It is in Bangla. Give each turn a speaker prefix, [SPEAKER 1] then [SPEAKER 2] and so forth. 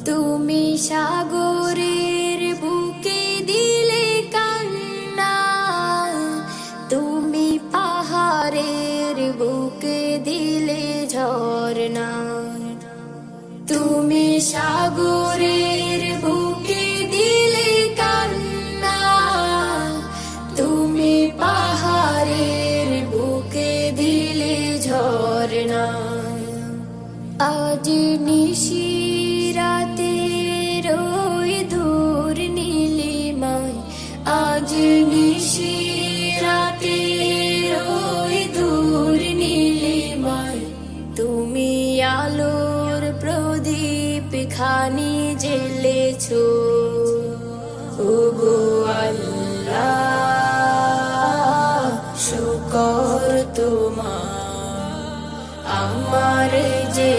[SPEAKER 1] তুমি সাগরের বুকে দিলে কান্না, তুমি পাহাড়ের বুকে দিলে ঝরনা। তুমি সাগরের বুকে দিলে কান্না, তুমি পাহাড়ের বুকে দিলে ঝরনা। আজ নিশিরাতে রই দূর নীলিমায়, আজ নিশিরাতে রই দূর নীলিমায়, তুমি আলোর প্রদীপ খানি জ্বেলেছো। ওগো আল্লাহ, শুকর তোমার, আমার যে